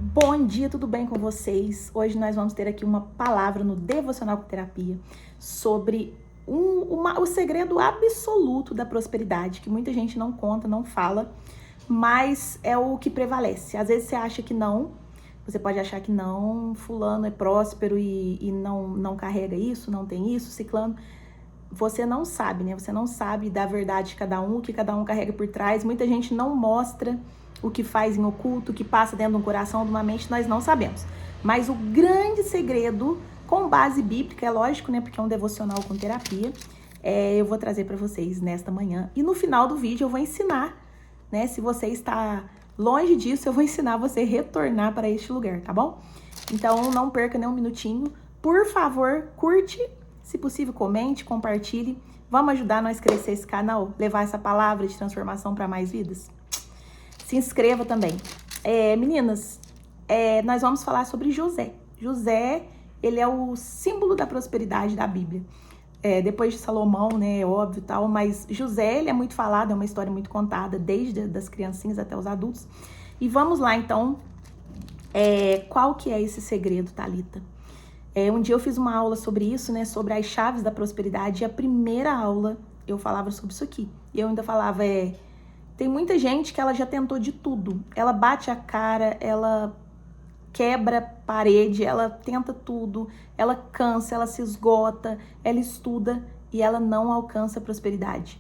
Bom dia, tudo bem com vocês? Hoje nós vamos ter aqui uma palavra no Devocional com Terapia sobre o segredo absoluto da prosperidade, que muita gente não conta, não fala, mas é o que prevalece. Às vezes você acha que não, você pode achar que não, fulano é próspero e não carrega isso, não tem isso, ciclano. Você não sabe, né? Você não sabe da verdade de cada um, o que cada um carrega por trás. Muita gente não mostra o que faz em oculto, o que passa dentro de um coração, de uma mente, nós não sabemos. Mas o grande segredo, com base bíblica, é lógico, né? Porque é um devocional com terapia, eu vou trazer para vocês nesta manhã. E no final do vídeo eu vou ensinar, né? Se você está longe disso, eu vou ensinar você a retornar para este lugar, tá bom? Então não perca nem um minutinho. Por favor, curte. Se possível, comente, compartilhe. Vamos ajudar nós a crescer esse canal, levar essa palavra de transformação para mais vidas? Se inscreva também. Meninas, nós vamos falar sobre José. José, ele é o símbolo da prosperidade da Bíblia. Depois de Salomão, né, é óbvio e tal, mas José, ele é muito falado, é uma história muito contada, desde das criancinhas até os adultos. E vamos lá, então, qual que é esse segredo, Thalita? Um dia eu fiz uma aula sobre isso, né, sobre as chaves da prosperidade, e a primeira aula eu falava sobre isso aqui. E eu ainda falava, tem muita gente que ela já tentou de tudo. Ela bate a cara, ela quebra parede, ela tenta tudo, ela cansa, ela se esgota, ela estuda e ela não alcança a prosperidade.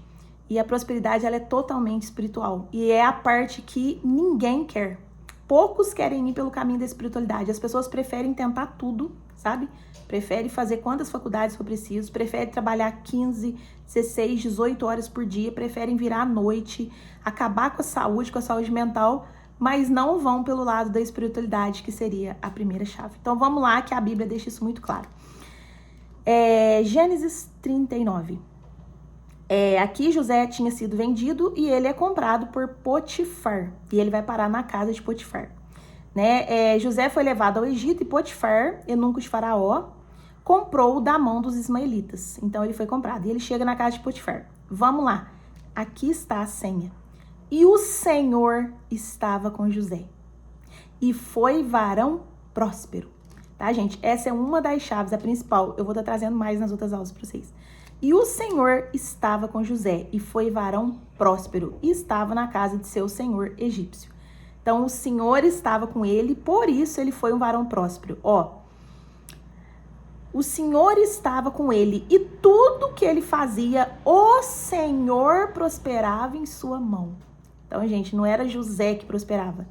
E a prosperidade, ela é totalmente espiritual. E é a parte que ninguém quer. Poucos querem ir pelo caminho da espiritualidade. As pessoas preferem tentar tudo, sabe? Prefere fazer quantas faculdades for preciso, prefere trabalhar 15, 16, 18 horas por dia, preferem virar à noite, acabar com a saúde mental, mas não vão pelo lado da espiritualidade, que seria a primeira chave. Então vamos lá, que a Bíblia deixa isso muito claro. Gênesis 39. Aqui José tinha sido vendido e ele é comprado por Potifar. E ele vai parar na casa de Potifar. Né? José foi levado ao Egito e Potifar, eunuco de Faraó, comprou-o da mão dos ismaelitas. Então ele foi comprado. E ele chega na casa de Potifar. Vamos lá. Aqui está a senha. E o Senhor estava com José. E foi varão próspero. Tá, gente? Essa é uma das chaves, a principal. Eu vou estar trazendo mais nas outras aulas para vocês. E o Senhor estava com José. E foi varão próspero. E estava na casa de seu senhor egípcio. Então, o Senhor estava com ele, por isso ele foi um varão próspero. O Senhor estava com ele e tudo que ele fazia, o Senhor prosperava em sua mão. Então, gente, não era José que prosperava.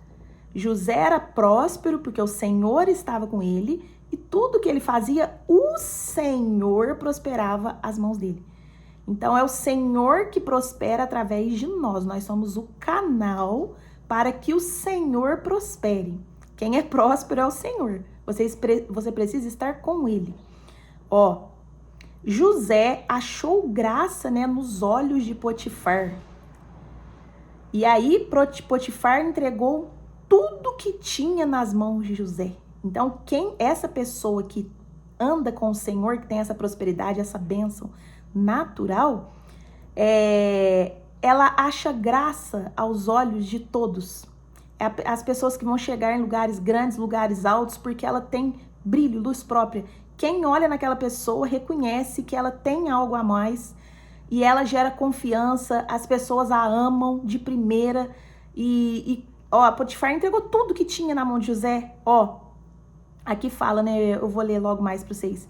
José era próspero porque o Senhor estava com ele e tudo que ele fazia, o Senhor prosperava as mãos dele. Então, é o Senhor que prospera através de nós. Nós somos o canal para que o Senhor prospere. Quem é próspero é o Senhor. Você precisa estar com ele. José achou graça, né, nos olhos de Potifar. E aí Potifar entregou tudo que tinha nas mãos de José. Então, essa pessoa que anda com o Senhor, que tem essa prosperidade, essa bênção natural, ela acha graça aos olhos de todos. As pessoas que vão chegar em lugares grandes, lugares altos, porque ela tem brilho, luz própria. Quem olha naquela pessoa reconhece que ela tem algo a mais e ela gera confiança, as pessoas a amam de primeira. Potifar entregou tudo que tinha na mão de José. Aqui fala, né? Eu vou ler logo mais para vocês.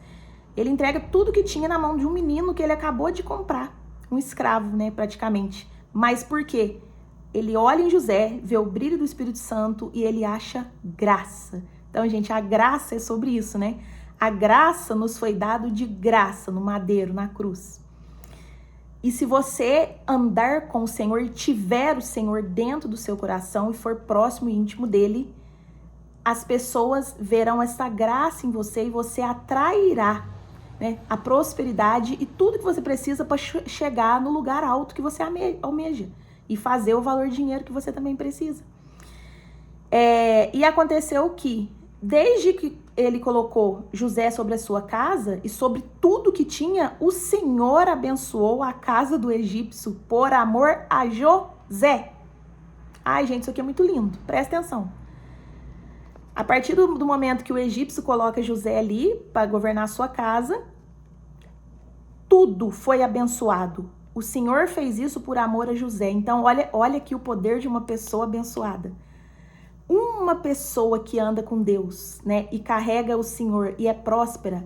Ele entrega tudo que tinha na mão de um menino que ele acabou de comprar. Um escravo, né, praticamente. Mas por quê? Ele olha em José, vê o brilho do Espírito Santo e ele acha graça. Então, gente, a graça é sobre isso, né? A graça nos foi dado de graça no madeiro, na cruz. E se você andar com o Senhor e tiver o Senhor dentro do seu coração e for próximo e íntimo dele, as pessoas verão essa graça em você e você atrairá, né, a prosperidade e tudo que você precisa para chegar no lugar alto que você almeja e fazer o valor de dinheiro que você também precisa. E aconteceu que, desde que ele colocou José sobre a sua casa e sobre tudo que tinha, o Senhor abençoou a casa do egípcio por amor a José. Ai, gente, isso aqui é muito lindo. Presta atenção. A partir do momento que o egípcio coloca José ali para governar a sua casa, tudo foi abençoado. O Senhor fez isso por amor a José. Então, olha aqui o poder de uma pessoa abençoada. Uma pessoa que anda com Deus, né, e carrega o Senhor e é próspera,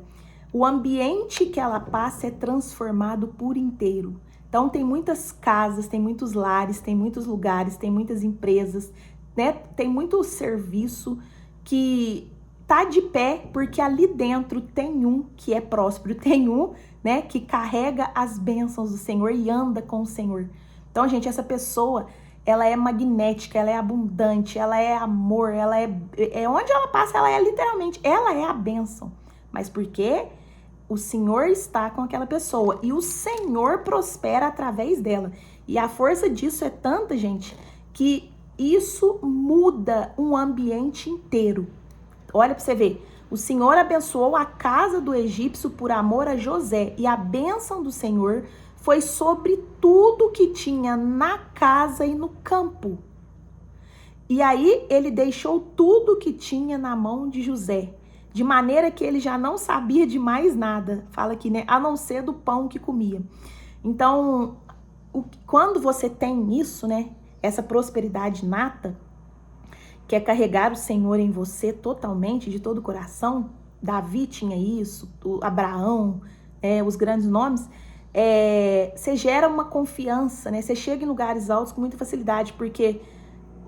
o ambiente que ela passa é transformado por inteiro. Então, tem muitas casas, tem muitos lares, tem muitos lugares, tem muitas empresas, né, tem muito serviço que tá de pé porque ali dentro tem um que é próspero, tem um, né, que carrega as bênçãos do Senhor e anda com o Senhor. Então, gente, essa pessoa, ela é magnética, ela é abundante, ela é amor, ela é onde ela passa, ela é literalmente, ela é a bênção. Mas por quê? O Senhor está com aquela pessoa e o Senhor prospera através dela. E a força disso é tanta, gente, que isso muda um ambiente inteiro. Olha para você ver. O Senhor abençoou a casa do egípcio por amor a José, e a bênção do Senhor foi sobre tudo que tinha na casa e no campo. E aí ele deixou tudo que tinha na mão de José, de maneira que ele já não sabia de mais nada, fala aqui, né? A não ser do pão que comia. Então, quando você tem isso, né? Essa prosperidade nata, que é carregar o Senhor em você totalmente, de todo o coração. Davi tinha isso, Abraão, os grandes nomes. Você gera uma confiança, né? Você chega em lugares altos com muita facilidade, porque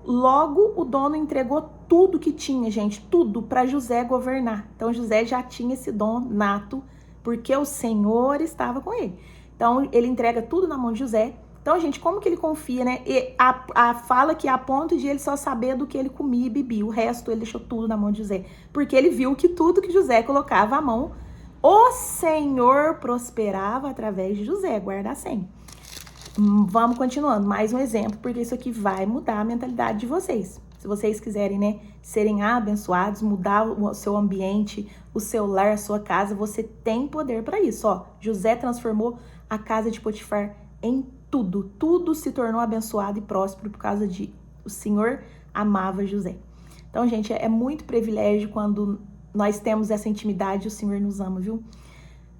logo o dono entregou tudo que tinha, gente, tudo para José governar. Então José já tinha esse dom nato, porque o Senhor estava com ele. Então ele entrega tudo na mão de José. Então, gente, como que ele confia, né? E a fala que a ponto de ele só saber do que ele comia e bebia. O resto ele deixou tudo na mão de José. Porque ele viu que tudo que José colocava à mão, o Senhor prosperava através de José. Guarda a senha. Vamos continuando. Mais um exemplo, porque isso aqui vai mudar a mentalidade de vocês. Se vocês quiserem, né, serem abençoados, mudar o seu ambiente, o seu lar, a sua casa, você tem poder para isso. Ó, José transformou a casa de Potifar em tudo se tornou abençoado e próspero por causa de o Senhor amava José. Então, gente, é muito privilégio quando nós temos essa intimidade e o Senhor nos ama, viu?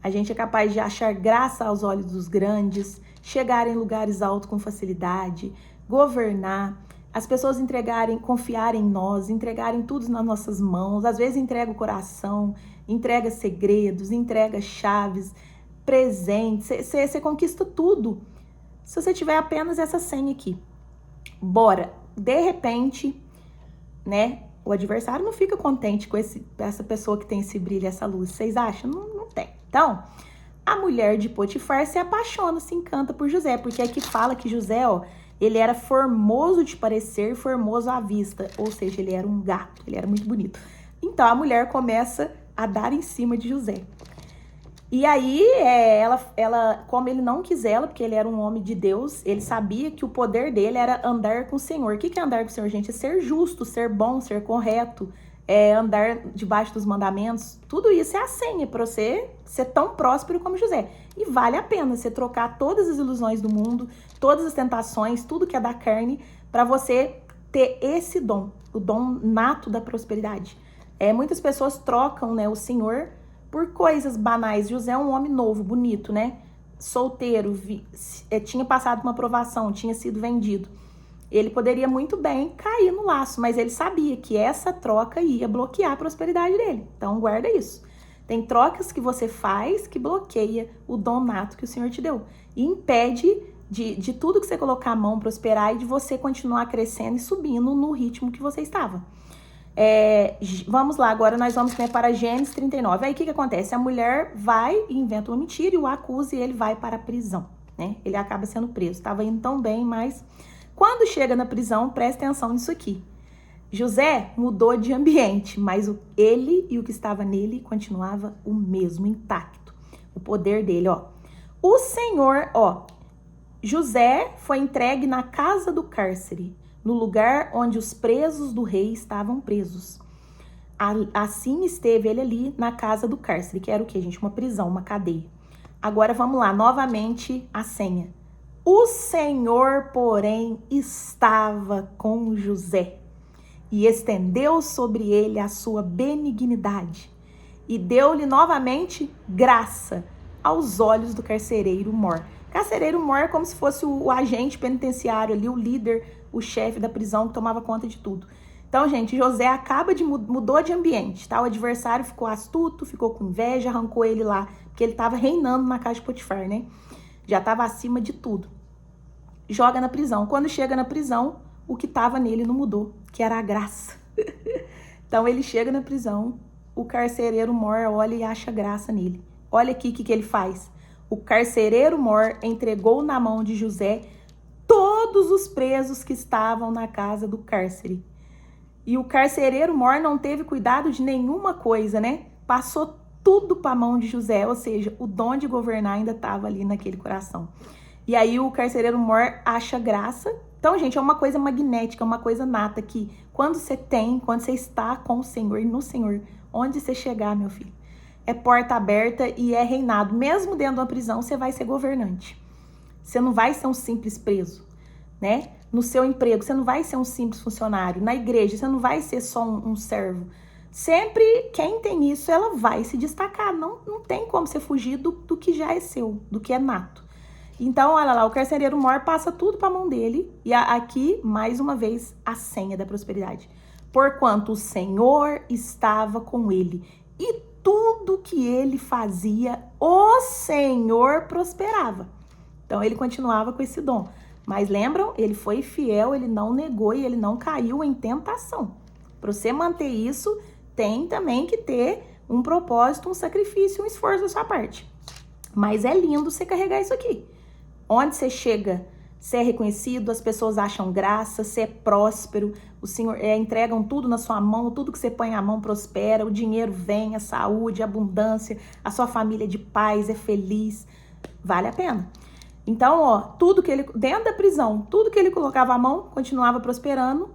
A gente é capaz de achar graça aos olhos dos grandes, chegar em lugares altos com facilidade, governar, as pessoas confiarem em nós, entregarem tudo nas nossas mãos, às vezes entrega o coração, entrega segredos, entrega chaves, presentes, você conquista tudo. Se você tiver apenas essa senha aqui, bora, de repente, né, o adversário não fica contente com essa pessoa que tem esse brilho, essa luz, vocês acham? Não tem. Então, a mulher de Potifar se apaixona, se encanta por José, porque aqui fala que José, ó, ele era formoso de parecer, formoso à vista, ou seja, ele era um gato, ele era muito bonito. Então, a mulher começa a dar em cima de José. E aí, ela, como ele não quis ela, porque ele era um homem de Deus, ele sabia que o poder dele era andar com o Senhor. O que é andar com o Senhor, gente? É ser justo, ser bom, ser correto, andar debaixo dos mandamentos. Tudo isso é a senha para você ser tão próspero como José. E vale a pena você trocar todas as ilusões do mundo, todas as tentações, tudo que é da carne, para você ter esse dom, o dom nato da prosperidade. Muitas pessoas trocam, né, o Senhor por coisas banais. José é um homem novo, bonito, né? Solteiro, tinha passado uma aprovação, tinha sido vendido. Ele poderia muito bem cair no laço, mas ele sabia que essa troca ia bloquear a prosperidade dele. Então, guarda isso. Tem trocas que você faz que bloqueia o dom nato que o Senhor te deu. E impede de tudo que você colocar a mão prosperar e de você continuar crescendo e subindo no ritmo que você estava. Vamos lá, agora nós vamos, né, para Gênesis 39. Aí o que acontece? A mulher vai e inventa uma mentira e o acusa e ele vai para a prisão, né? Ele acaba sendo preso. Estava indo tão bem, mas quando chega na prisão, presta atenção nisso aqui. José mudou de ambiente, mas ele e o que estava nele continuava o mesmo, intacto. O poder dele, ó. O Senhor, ó, José foi entregue na casa do cárcere, no lugar onde os presos do rei estavam presos. Assim esteve ele ali na casa do cárcere, que era o quê, gente? Uma prisão, uma cadeia. Agora vamos lá, novamente a senha. O Senhor, porém, estava com José e estendeu sobre ele a sua benignidade, e deu-lhe novamente graça aos olhos do carcereiro mor. Carcereiro mor é como se fosse o agente penitenciário ali, o líder, o chefe da prisão que tomava conta de tudo. Então, gente, José mudou de ambiente, tá? O adversário ficou astuto, ficou com inveja, arrancou ele lá, porque ele estava reinando na casa de Potifar, né? Já estava acima de tudo. Joga na prisão. Quando chega na prisão, o que estava nele não mudou, que era a graça. Então, ele chega na prisão, o carcereiro mor olha e acha graça nele. Olha aqui o que ele faz. O carcereiro mor entregou na mão de José todos os presos que estavam na casa do cárcere. E o carcereiro mor não teve cuidado de nenhuma coisa, né? Passou tudo para a mão de José, ou seja, o dom de governar ainda estava ali naquele coração. E aí o carcereiro mor acha graça. Então, gente, é uma coisa magnética, uma coisa nata que quando você está com o Senhor e no Senhor, onde você chegar, meu filho, é porta aberta e é reinado. Mesmo dentro de uma prisão, você vai ser governante. Você não vai ser um simples preso, né? No seu emprego, você não vai ser um simples funcionário. Na igreja, você não vai ser só um servo. Sempre quem tem isso, ela vai se destacar. Não tem como você fugir do que já é seu, do que é nato. Então, olha lá, o carcereiro mor passa tudo para a mão dele. E aqui, mais uma vez, a senha da prosperidade. Porquanto o Senhor estava com ele. E tudo que ele fazia, o Senhor prosperava. Então, ele continuava com esse dom. Mas lembram? Ele foi fiel, ele não negou e ele não caiu em tentação. Para você manter isso, tem também que ter um propósito, um sacrifício, um esforço da sua parte. Mas é lindo você carregar isso aqui. Onde você chega, você é reconhecido, as pessoas acham graça, você é próspero, o Senhor entregam tudo na sua mão, tudo que você põe a mão prospera, o dinheiro vem, a saúde, a abundância, a sua família é de paz, é feliz, vale a pena. Então, ó, tudo que ele, dentro da prisão, tudo que ele colocava a mão, continuava prosperando,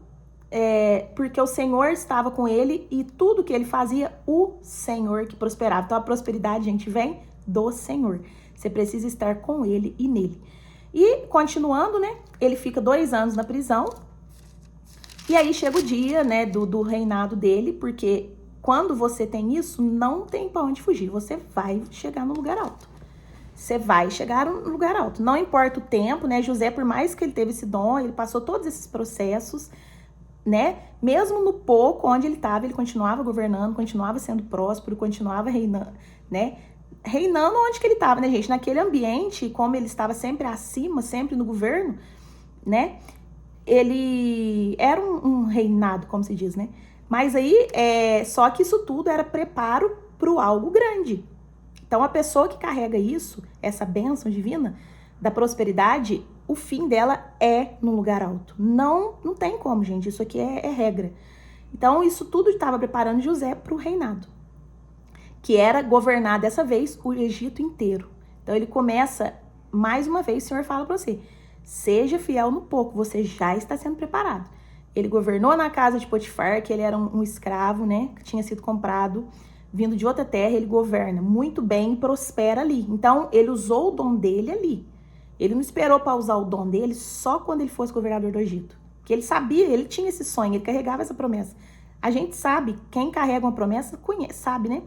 porque o Senhor estava com ele e tudo que ele fazia, o Senhor que prosperava. Então, a prosperidade, gente, vem do Senhor. Você precisa estar com ele e nele. E, continuando, né, ele fica 2 anos na prisão, e aí chega o dia, né, do reinado dele, porque quando você tem isso, não tem pra onde fugir, você vai chegar no lugar alto. Você vai chegar no lugar alto. Não importa o tempo, né? José, por mais que ele teve esse dom, ele passou todos esses processos, né? Mesmo no pouco onde ele estava, ele continuava governando, continuava sendo próspero, continuava reinando, né? Reinando onde que ele estava, né, gente? Naquele ambiente, como ele estava sempre acima, sempre no governo, né? Ele era um reinado, como se diz, né? Mas aí, só que isso tudo era preparo para o algo grande. Então, a pessoa que carrega isso, essa bênção divina da prosperidade, o fim dela é no lugar alto. Não tem como, gente. Isso aqui é regra. Então, isso tudo estava preparando José para o reinado, que era governar dessa vez o Egito inteiro. Então, ele começa, mais uma vez, o Senhor fala para você, seja fiel no pouco, você já está sendo preparado. Ele governou na casa de Potifar, que ele era um escravo, né, que tinha sido comprado, vindo de outra terra, ele governa muito bem e prospera ali. Então, ele usou o dom dele ali. Ele não esperou para usar o dom dele só quando ele fosse governador do Egito. Porque ele sabia, ele tinha esse sonho, ele carregava essa promessa. A gente sabe, quem carrega uma promessa, conhece, sabe, né?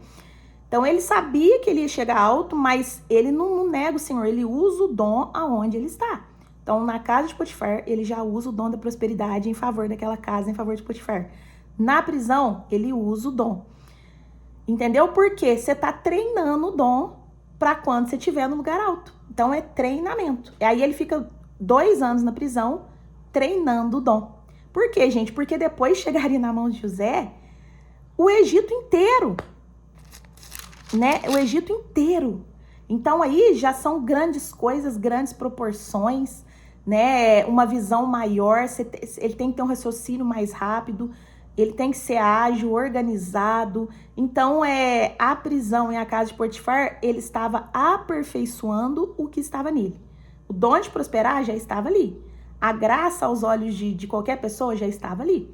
Então, ele sabia que ele ia chegar alto, mas ele não nega o Senhor, ele usa o dom aonde ele está. Então, na casa de Potifar, ele já usa o dom da prosperidade em favor daquela casa, em favor de Potifar. Na prisão, ele usa o dom. Entendeu? Porque você está treinando o dom para quando você estiver no lugar alto. Então, é treinamento. E aí, ele fica 2 anos na prisão treinando o dom. Por quê, gente? Porque depois chegaria na mão de José o Egito inteiro, né? O Egito inteiro. Então, aí já são grandes coisas, grandes proporções, né? Uma visão maior, ele tem que ter um raciocínio mais rápido, ele tem que ser ágil, organizado. Então, a prisão e a casa de Potifar, ele estava aperfeiçoando o que estava nele. O dom de prosperar já estava ali. A graça aos olhos de qualquer pessoa já estava ali.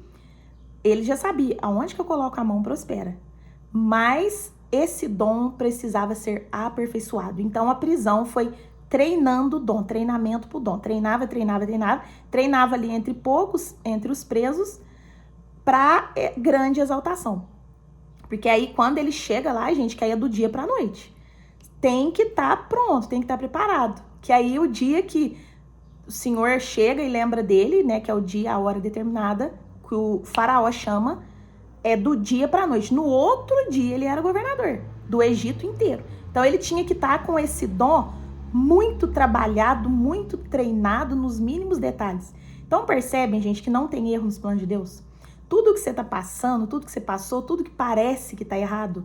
Ele já sabia, aonde que eu coloco a mão prospera. Mas esse dom precisava ser aperfeiçoado. Então, a prisão foi treinando o dom, treinamento pro dom. Treinava ali entre poucos, entre os presos, para grande exaltação. Porque aí quando ele chega lá, gente, que aí é do dia para a noite. Tem que estar pronto, tem que estar preparado. Que aí o dia que o Senhor chega e lembra dele, né, que é o dia, a hora determinada, que o faraó chama, é do dia para a noite. No outro dia ele era governador do Egito inteiro. Então ele tinha que estar com esse dom muito trabalhado, muito treinado nos mínimos detalhes. Então percebem, gente, que não tem erro nos planos de Deus? Tudo que você está passando, tudo que você passou, tudo que parece que está errado,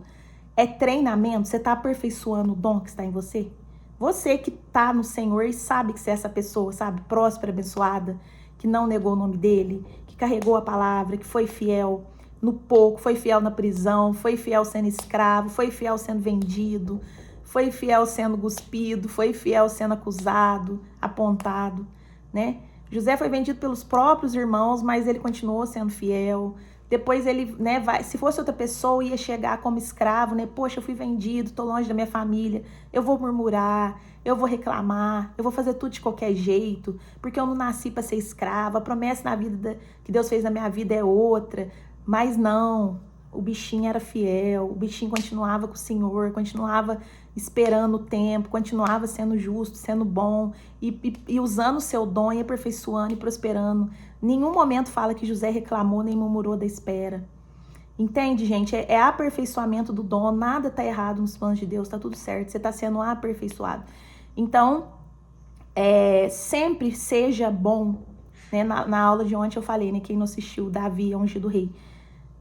é treinamento. Você está aperfeiçoando o dom que está em você? Você que está no Senhor e sabe que você é essa pessoa, sabe? Próspera, abençoada, que não negou o nome dele, que carregou a palavra, que foi fiel no pouco, foi fiel na prisão, foi fiel sendo escravo, foi fiel sendo vendido, foi fiel sendo cuspido, foi fiel sendo acusado, apontado, né? José foi vendido pelos próprios irmãos, mas ele continuou sendo fiel. Depois ele, né, se fosse outra pessoa, ia chegar como escravo, né? Poxa, eu fui vendido, tô longe da minha família, eu vou murmurar, eu vou reclamar, eu vou fazer tudo de qualquer jeito, porque eu não nasci para ser escrava, a promessa na vida que Deus fez na minha vida é outra. Mas não, o bichinho era fiel, o bichinho continuava com o Senhor, continuava esperando o tempo, continuava sendo justo, sendo bom e usando o seu dom e aperfeiçoando e prosperando. Nenhum momento fala que José reclamou nem murmurou da espera. Entende, gente? É aperfeiçoamento do dom, nada tá errado nos planos de Deus, tá tudo certo, você tá sendo aperfeiçoado. Então, sempre seja bom, né? Na aula de ontem eu falei, né? Quem não assistiu, Davi é ungido rei.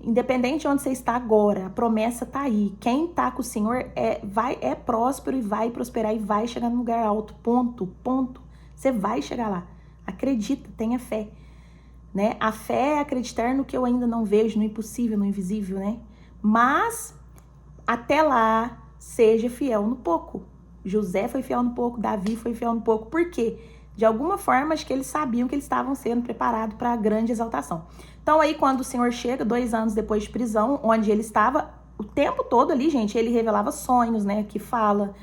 Independente de onde você está agora, a promessa tá aí. Quem tá com o Senhor é próspero e vai prosperar e vai chegar num lugar alto. Ponto. Você vai chegar lá. Acredita, tenha fé. Né? A fé é acreditar no que eu ainda não vejo, no impossível, no invisível, né? Mas até lá, seja fiel no pouco. José foi fiel no pouco, Davi foi fiel no pouco. Por quê? De alguma forma, acho que eles sabiam que eles estavam sendo preparados para a grande exaltação. Então aí, quando o Senhor chega, 2 anos depois de prisão, onde ele estava, o tempo todo ali, gente, ele revelava sonhos, né, que fala,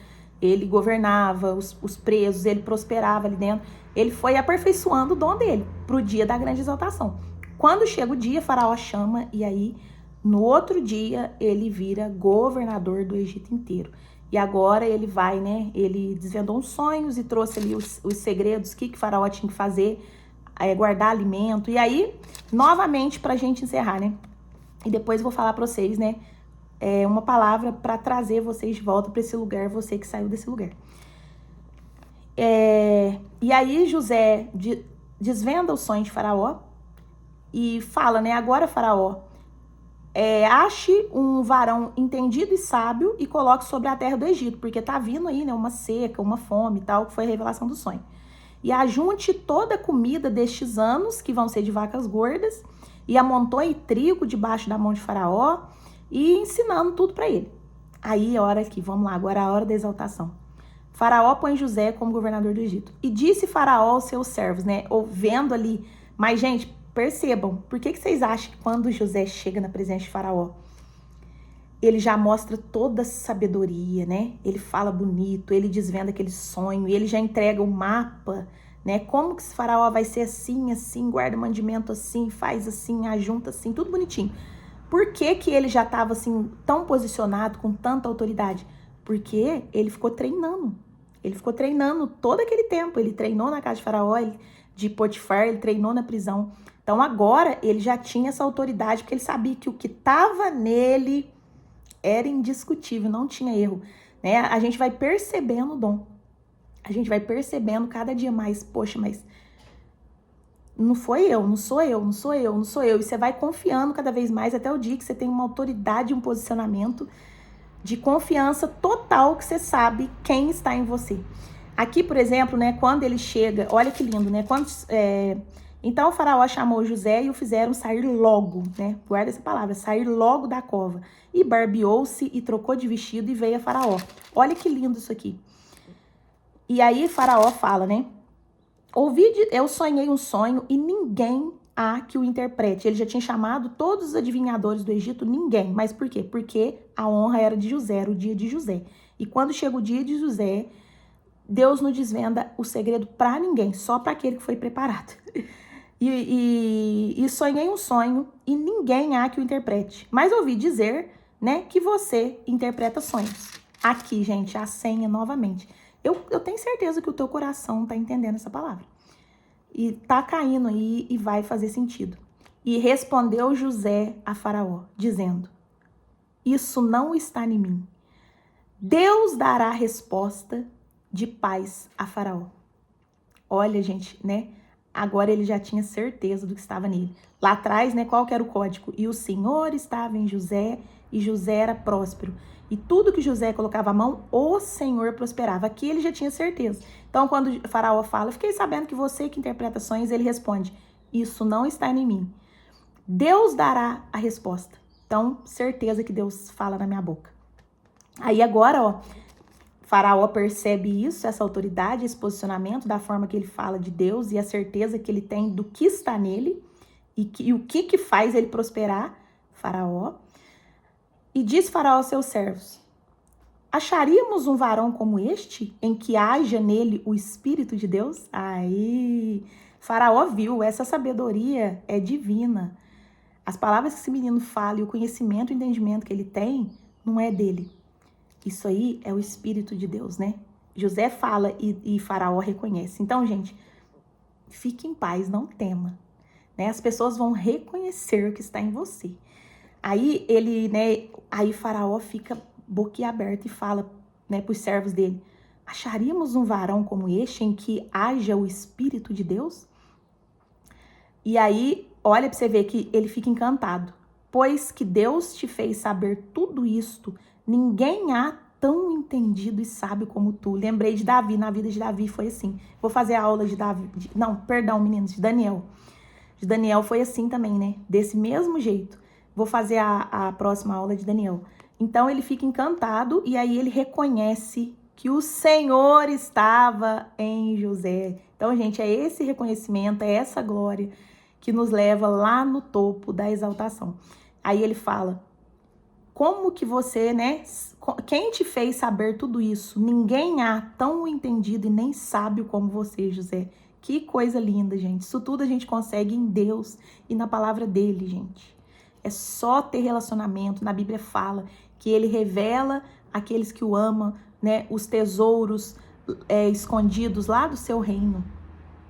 ele governava os presos, ele prosperava ali dentro, ele foi aperfeiçoando o dom dele para o dia da grande exaltação. Quando chega o dia, Faraó chama e aí, no outro dia, ele vira governador do Egito inteiro. E agora ele vai, né, ele desvendou uns sonhos e trouxe ali os segredos, o que Faraó tinha que fazer, guardar alimento. E aí, novamente, pra gente encerrar, né, e depois eu vou falar pra vocês, né, uma palavra para trazer vocês de volta para esse lugar, você que saiu desse lugar. E aí José desvenda o sonho de Faraó e fala, né, agora Faraó, ache um varão entendido e sábio e coloque sobre a terra do Egito, porque tá vindo aí, né, uma seca, uma fome e tal, que foi a revelação do sonho. E ajunte toda a comida destes anos, que vão ser de vacas gordas, e amontoe trigo debaixo da mão de Faraó, e ensinando tudo para ele. Aí, vamos lá, agora é a hora da exaltação. Faraó põe José como governador do Egito. E disse Faraó aos seus servos, né, vendo ali, mas gente, percebam, por que vocês acham que quando José chega na presença de Faraó, ele já mostra toda a sabedoria, né? Ele fala bonito, ele desvenda aquele sonho, ele já entrega o mapa, né? Como que esse Faraó vai ser assim, assim, guarda mandamento assim, faz assim, ajunta assim, tudo bonitinho. Por que ele já estava assim, tão posicionado, com tanta autoridade? Porque ele ficou treinando. Ele ficou treinando todo aquele tempo. Ele treinou na casa de Faraó, de Potifar, ele treinou na prisão. Então agora ele já tinha essa autoridade, porque ele sabia que o que estava nele era indiscutível, não tinha erro. Né? A gente vai percebendo o dom. A gente vai percebendo cada dia mais, poxa, mas não foi eu, não sou eu, não sou eu, não sou eu. E você vai confiando cada vez mais até o dia que você tem uma autoridade, um posicionamento de confiança total, que você sabe quem está em você. Aqui, por exemplo, né, quando ele chega, olha que lindo, né? Então o Faraó chamou José e o fizeram sair logo, né? Guarda essa palavra, sair logo da cova. E barbeou-se e trocou de vestido e veio a Faraó. Olha que lindo isso aqui. E aí Faraó fala, né? Eu sonhei um sonho e ninguém há que o interprete. Ele já tinha chamado todos os adivinhadores do Egito, ninguém. Mas por quê? Porque a honra era de José, era o dia de José. E quando chega o dia de José, Deus não desvenda o segredo para ninguém, só para aquele que foi preparado. E sonhei um sonho e ninguém há que o interprete. Mas ouvi dizer, né, que você interpreta sonhos. Aqui, gente, a senha novamente. Eu tenho certeza que o teu coração tá entendendo essa palavra. E tá caindo aí e vai fazer sentido. E respondeu José a Faraó, dizendo: isso não está em mim. Deus dará resposta de paz a Faraó. Olha, gente, né? Agora ele já tinha certeza do que estava nele. Lá atrás, né, qual que era o código? E o Senhor estava em José, e José era próspero. E tudo que José colocava a mão, o Senhor prosperava. Aqui ele já tinha certeza. Então, quando o Faraó fala, fiquei sabendo que você que interpreta sonhos, ele responde: isso não está em mim. Deus dará a resposta. Então, certeza que Deus fala na minha boca. Aí agora, ó, Faraó percebe isso, essa autoridade, esse posicionamento, da forma que ele fala de Deus e a certeza que ele tem do que está nele e o que faz ele prosperar, Faraó. E diz Faraó aos seus servos: acharíamos um varão como este, em que haja nele o Espírito de Deus? Aí, Faraó viu, essa sabedoria é divina. As palavras que esse menino fala e o conhecimento e o entendimento que ele tem, não é dele. Isso aí é o Espírito de Deus, né? José fala e Faraó reconhece. Então, gente, fique em paz, não tema. Né? As pessoas vão reconhecer o que está em você. Aí ele, né? Aí Faraó fica boquiaberto e fala, né, para os servos dele: acharíamos um varão como este em que haja o Espírito de Deus? E aí, olha para você ver que ele fica encantado. Pois que Deus te fez saber tudo isto, ninguém há tão entendido e sábio como tu. Lembrei de Davi, na vida de Davi foi assim. Vou fazer a aula de Davi, meninos, de Daniel. De Daniel foi assim também, né? Desse mesmo jeito. Vou fazer a próxima aula de Daniel. Então ele fica encantado e aí ele reconhece que o Senhor estava em José. Então, gente, é esse reconhecimento, é essa glória que nos leva lá no topo da exaltação. Aí ele fala: como que você, né? Quem te fez saber tudo isso? Ninguém há tão entendido e nem sábio como você, José. Que coisa linda, gente. Isso tudo a gente consegue em Deus e na palavra dele, gente. É só ter relacionamento. Na Bíblia fala que ele revela àqueles que o amam, né, os tesouros escondidos lá do seu reino.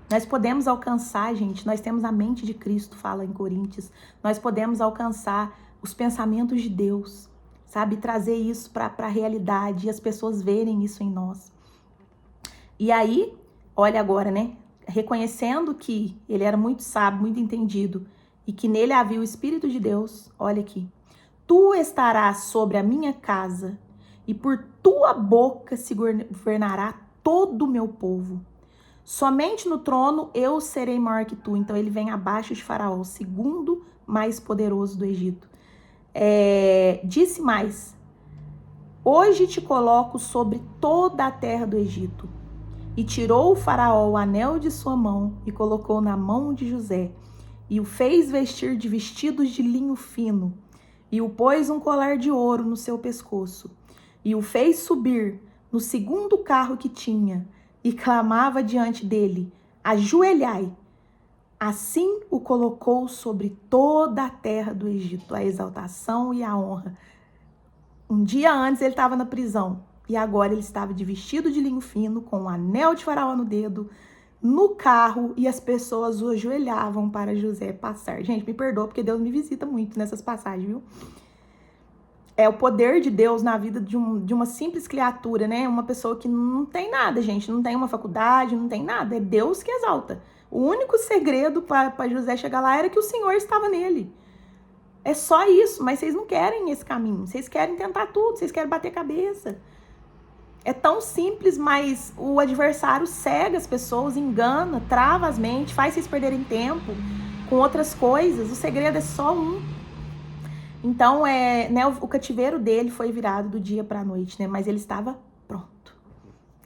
Nós podemos alcançar, gente, nós temos a mente de Cristo, fala em Coríntios. Nós podemos alcançar os pensamentos de Deus, sabe? Trazer isso para a realidade e as pessoas verem isso em nós. E aí, olha agora, né? Reconhecendo que ele era muito sábio, muito entendido e que nele havia o Espírito de Deus, olha aqui: tu estarás sobre a minha casa e por tua boca se governará todo o meu povo. Somente no trono eu serei maior que tu. Então ele vem abaixo de Faraó, o segundo mais poderoso do Egito. Disse mais: hoje te coloco sobre toda a terra do Egito. E tirou o Faraó o anel de sua mão e colocou na mão de José. E o fez vestir de vestidos de linho fino. E o pôs um colar de ouro no seu pescoço. E o fez subir no segundo carro que tinha. E clamava diante dele: ajoelhai. Assim o colocou sobre toda a terra do Egito, a exaltação e a honra. Um dia antes ele estava na prisão e agora ele estava de vestido de linho fino, com um anel de Faraó no dedo, no carro, e as pessoas o ajoelhavam para José passar. Gente, me perdoa porque Deus me visita muito nessas passagens, viu? É o poder de Deus na vida de uma simples criatura, né? Uma pessoa que não tem nada, gente. Não tem uma faculdade, não tem nada. É Deus que exalta. O único segredo para José chegar lá era que o Senhor estava nele. É só isso. Mas vocês não querem esse caminho. Vocês querem tentar tudo. Vocês querem bater cabeça. É tão simples, mas o adversário cega as pessoas, engana, trava as mentes, faz vocês perderem tempo com outras coisas. O segredo é só um. Então, né, o cativeiro dele foi virado do dia para a noite, né? Mas ele estava pronto.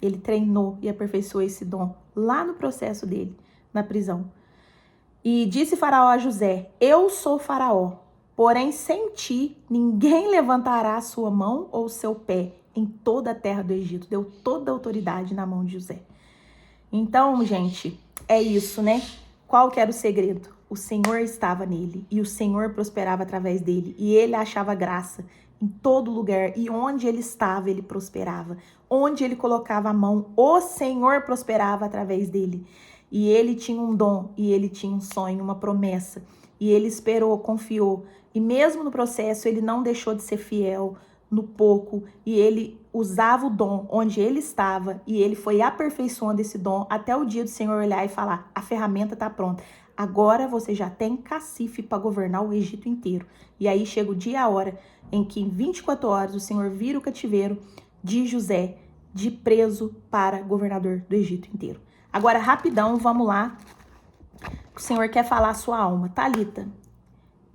Ele treinou e aperfeiçoou esse dom lá no processo dele, na prisão. E disse Faraó a José: eu sou Faraó, porém sem ti ninguém levantará a sua mão ou seu pé em toda a terra do Egito. Deu toda a autoridade na mão de José. Então, gente, é isso, né? Qual que era o segredo? O Senhor estava nele e o Senhor prosperava através dele e ele achava graça em todo lugar e onde ele estava, ele prosperava. Onde ele colocava a mão, o Senhor prosperava através dele. E ele tinha um dom, e ele tinha um sonho, uma promessa. E ele esperou, confiou. E mesmo no processo, ele não deixou de ser fiel no pouco. E ele usava o dom onde ele estava. E ele foi aperfeiçoando esse dom até o dia do Senhor olhar e falar, a ferramenta está pronta. Agora você já tem cacife para governar o Egito inteiro. E aí chega o dia e a hora em que em 24 horas o Senhor vira o cativeiro de José, de preso para governador do Egito inteiro. Agora, rapidão, vamos lá. O Senhor quer falar a sua alma. Talita,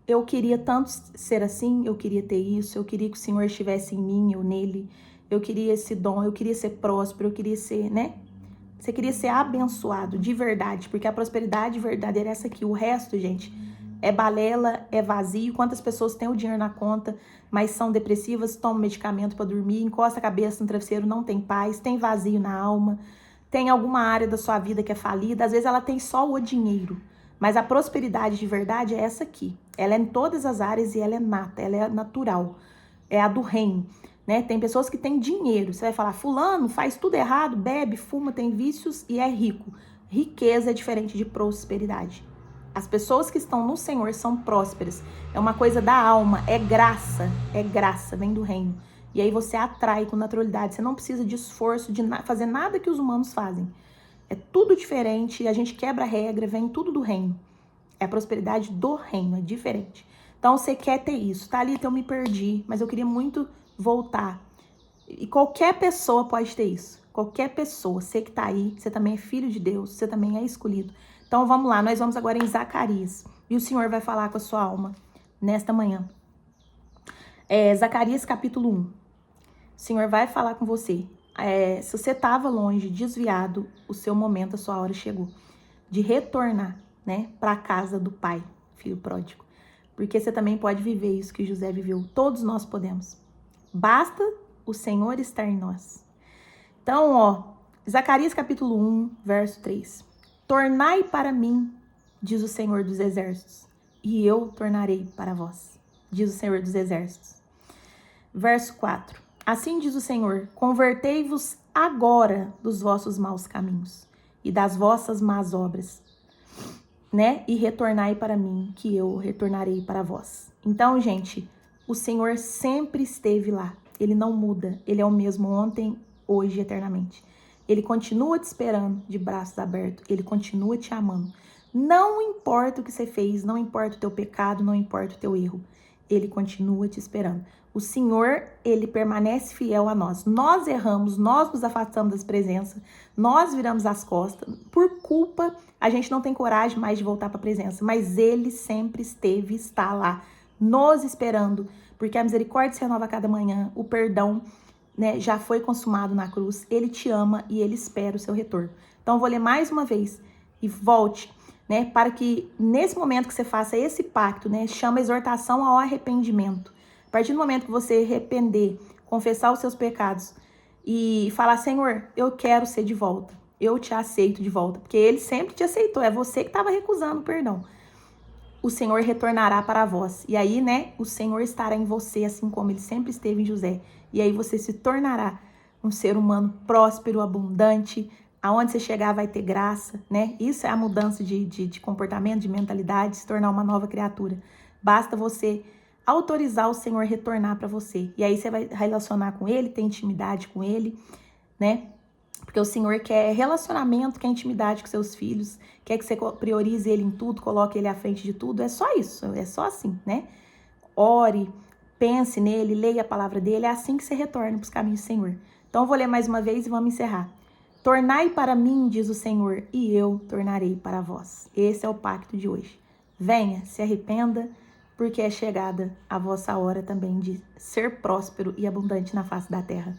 eu queria tanto ser assim, eu queria ter isso, eu queria que o Senhor estivesse em mim, eu nele. Eu queria esse dom, eu queria ser próspero, eu queria ser, né? Você queria ser abençoado de verdade, porque a prosperidade verdadeira é essa aqui. O resto, gente, é balela, é vazio. Quantas pessoas têm o dinheiro na conta, mas são depressivas, tomam medicamento para dormir, encosta a cabeça no travesseiro, não tem paz, tem vazio na alma, tem alguma área da sua vida que é falida. Às vezes ela tem só o dinheiro, mas a prosperidade de verdade é essa aqui. Ela é em todas as áreas e ela é nata, ela é natural, é a do reino. Né? Tem pessoas que têm dinheiro, você vai falar, fulano faz tudo errado, bebe, fuma, tem vícios e é rico. Riqueza é diferente de prosperidade. As pessoas que estão no Senhor são prósperas, é uma coisa da alma, é graça, vem do reino. E aí você atrai com naturalidade, você não precisa de esforço, de fazer nada que os humanos fazem. É tudo diferente, a gente quebra a regra, vem tudo do reino. É a prosperidade do reino, é diferente. Então você quer ter isso, tá ali, então eu me perdi, mas eu queria muito voltar. E qualquer pessoa pode ter isso. Qualquer pessoa. Você que tá aí, você também é filho de Deus, você também é escolhido. Então vamos lá, nós vamos agora em Zacarias. E o Senhor vai falar com a sua alma nesta manhã. Zacarias capítulo 1. O Senhor vai falar com você. Se você estava longe, desviado, o seu momento, a sua hora chegou. De retornar, né, para a casa do pai, filho pródigo. Porque você também pode viver isso que José viveu. Todos nós podemos. Basta o Senhor estar em nós. Então, Zacarias capítulo 1, verso 3. Tornai para mim, diz o Senhor dos exércitos, e eu tornarei para vós, diz o Senhor dos exércitos. Verso 4. Assim diz o Senhor, convertei-vos agora dos vossos maus caminhos e das vossas más obras, né? E retornai para mim, que eu retornarei para vós. Então, gente, o Senhor sempre esteve lá. Ele não muda. Ele é o mesmo ontem, hoje e eternamente. Ele continua te esperando de braços abertos. Ele continua te amando. Não importa o que você fez, não importa o teu pecado, não importa o teu erro. Ele continua te esperando. O Senhor, ele permanece fiel a nós. Nós erramos, nós nos afastamos das presenças, nós viramos as costas. Por culpa, a gente não tem coragem mais de voltar para a presença. Mas ele sempre esteve, está lá, nos esperando, porque a misericórdia se renova a cada manhã, o perdão, né, já foi consumado na cruz, ele te ama e ele espera o seu retorno. Então, eu vou ler mais uma vez e volte, né, para que nesse momento que você faça esse pacto, né, chama exortação ao arrependimento. A partir do momento que você arrepender, confessar os seus pecados e falar, Senhor, eu quero ser de volta, eu te aceito de volta, porque ele sempre te aceitou, é você que estava recusando o perdão. O Senhor retornará para vós. E aí, né, o Senhor estará em você, assim como ele sempre esteve em José. E aí você se tornará um ser humano próspero, abundante. Aonde você chegar vai ter graça, né? Isso é a mudança de comportamento, de mentalidade, se tornar uma nova criatura. Basta você autorizar o Senhor retornar para você. E aí você vai relacionar com ele, ter intimidade com ele, né? Porque o Senhor quer relacionamento, quer intimidade com seus filhos, quer que você priorize ele em tudo, coloque ele à frente de tudo. É só isso, é só assim, né? Ore, pense nele, leia a palavra dele, é assim que você retorna para os caminhos do Senhor. Então eu vou ler mais uma vez e vamos encerrar. Tornai para mim, diz o Senhor, e eu tornarei para vós. Esse é o pacto de hoje. Venha, se arrependa, porque é chegada a vossa hora também de ser próspero e abundante na face da terra.